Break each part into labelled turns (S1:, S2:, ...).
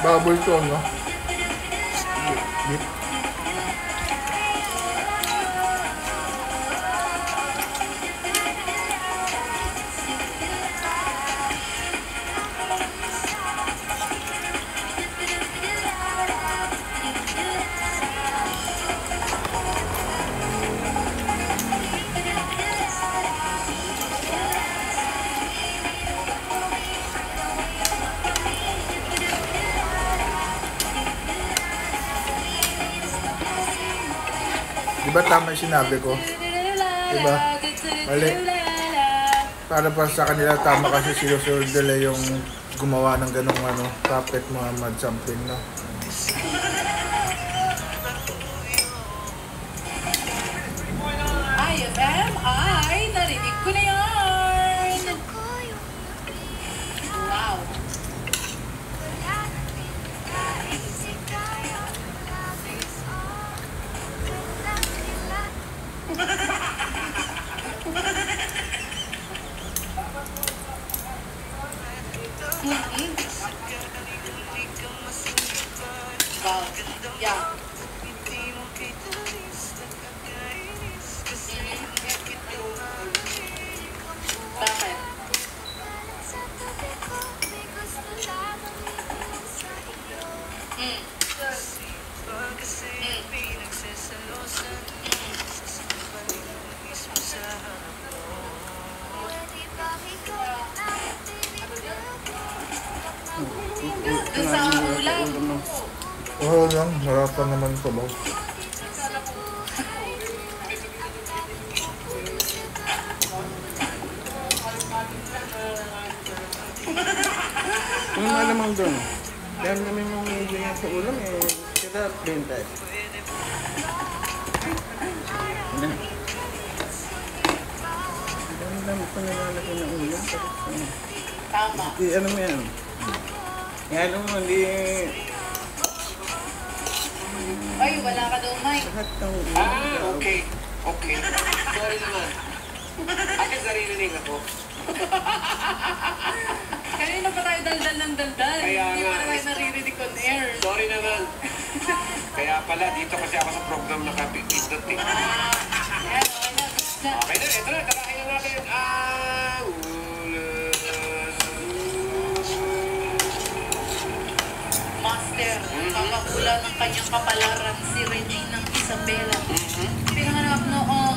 S1: Kabulto, no? Diba tama yung sinabi ko? Diba? Mali. Para pa sa kanila tama kasi sinusunod nila yung gumawa ng ganong ano, Prophet Muhammad something, no?
S2: IFM, ay, narinig ko na yan! Wow! Wow, yeah. Bakit? Dun sa ulam.
S1: Oo lang, harapan naman ito ba?
S3: Kung malamang doon, dahil namin mong ganyan sa ulam, kita din tayo. Dami pa nalalaki ng ulam.
S2: Tama.
S3: Ano mo yan? Yan mo, hindi...
S2: Ay, wala ka daw, Mike.
S3: Lahat ng ulam.
S4: Okay. Okay. Sorry naman. Akin sarili ako.
S2: Kanina pa tayo daldal ng daldal.
S4: Kaya
S2: Hindi
S4: nga.
S2: pa tayo naririnig on air.
S4: Sorry naman. Kaya pala, dito kasi ako sa program na kapit-pindot eh.
S2: Ayan, okay na.
S4: Okay na, ito na. Kakain na natin ang ulam.
S2: Master, kakahula ng kanyang kapalaran si Regina Isabela. Pinanganak noong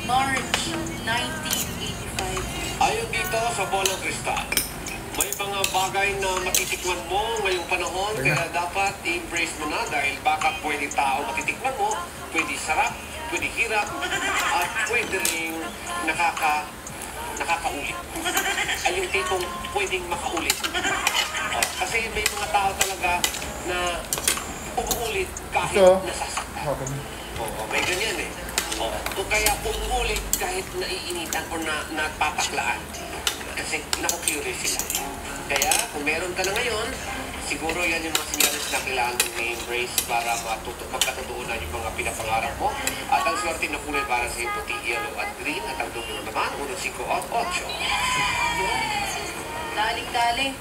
S2: March 1985.
S4: Ayon dito sa Bolang Kristal, may mga bagay na matitikman mo ngayong panahon, kaya dapat i-embrace mo na dahil baka pwede tao matitikman mo, pwede sarap, pwede hirap, at pwede rin nakakaulit. Ay yung tipong pwedeng makaulit. Kasi may mga tao talaga na umuulit kahit
S1: So,
S4: nasasaktan.
S1: okay.
S4: Oo, may ganyan eh. O kaya umuulit kahit naiinitan o napapaklaan. Kasi naku-curious sila. Kaya kung meron ka na ngayon, siguro yan yung mga sinyalis na kailangan mong i-embrace para magkatutuunan yung mga pinapangarap mo. At ang swerte na kulay para sa iyo, puti, yellow at green. At ang numero naman, 1, 5 at 8.
S2: Daling-daling.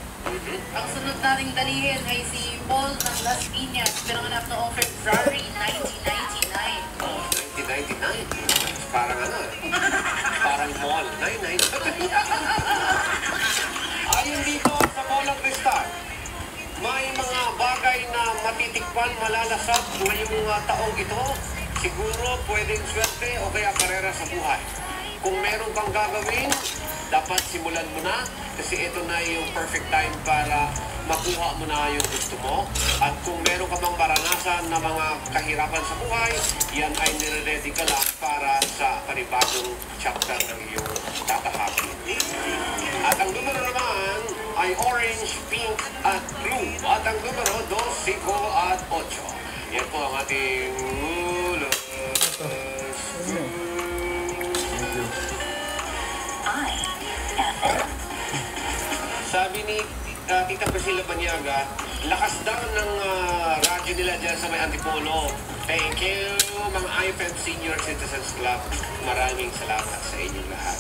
S2: Ang sunod nating dalihin ay si Paul ng Las Piñas. Pinanganak noong February 1999.
S4: Oh, 1999. Parang ano eh. Parang mall. 99. Ayon dito sa Bolang Kristal, may mga bagay na matitikpan, malalasap ngayong taong ito. Siguro pwedeng swerte o kaya karera sa buhay. Kung meron kang gagawin, dapat simulan mo na kasi ito na yung perfect time para makuha mo na yung gusto mo. At kung meron ka bang maranasan na mga kahirapan sa buhay, yan ay nire-ready ka lang para sa panibagong chapter ng iyong tatahakin. At ang numero naman ay orange, pink at blue. At ang numero 2, 5 at 8. Yan po ang ating ulo. Sabi ni Tita Priscilla Banyaga, lakas daw ng radyo nila dyan sa may Antipolo. Thank you, mga IFM Senior Citizens Club. Maraming salamat sa inyong lahat.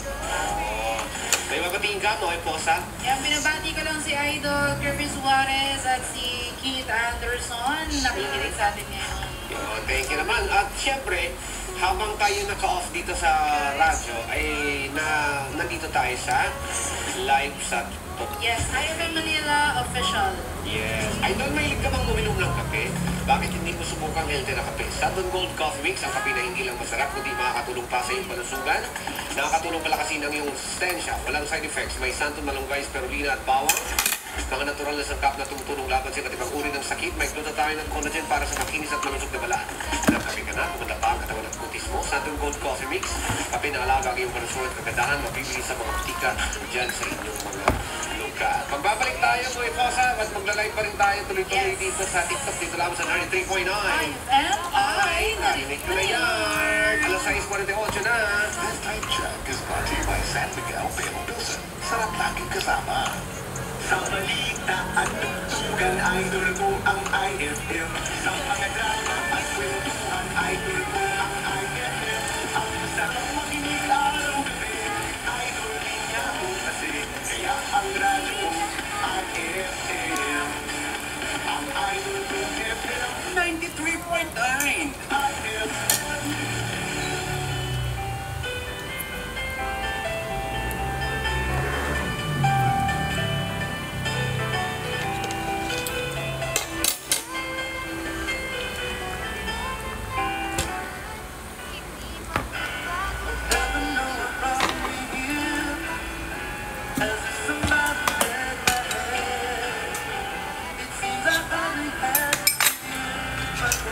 S4: May mabatiin ka, Noe Posa?
S2: Yan, binabati ko lang si Idol Kirby Suarez at si Keith Anderson. Nakikinig sa atin ngayon.
S4: Yun, thank you naman. At syempre, habang tayo naka-off dito sa radyo, ay nandito tayo sa live sa TikTok.
S2: Yes, IFM Manila official.
S4: Yes. Idol, mahilig ka bang uminom ng kape? Bakit hindi mo subukang healthy na kape? Saturn Gold Coffee Mix, ang kape na hindi lang masarap, kundi makakatulong pa sa iyong panusugan. Nakakatulong palakasin ang iyong resistensya. Walang side effects. May santo, malunggay, spirulina at bawang. Mga natural na sangkap na tumutulong laban sa iba't ibang uri ng sakit. May glutathione at collagen para sa makinis at malusog na balaan. Nagkape ka na, kumanda pa ang katawan at kutis mo. Saturn Gold Coffee Mix, kape na alaga ang iyong panusugan at kagandahan. Mapibili sa mga butika dyan sa inyong mga lugar. Magbabalik tayo, Noe Posa, at magla-live pa rin tayo tuloy-tuloy dito sa TikTok. Dito lang sa 93.9.
S2: IFMI.
S4: Narinig ko na yan. Alas 6:48 na.
S5: This time check is brought to you by San Miguel Bale Wilson. Sarap laging kasama. Sa balita at tugtugan, idol ko ang IFM. Sa mga drama at kwentuhan, idol ko ang IFM. Ang sarap makinig araw-gabi, idol niya ko kasi. Kaya ang radyo ko, IFM. Ang idol ko, FM
S4: 93.9.
S5: IFM.
S4: Trust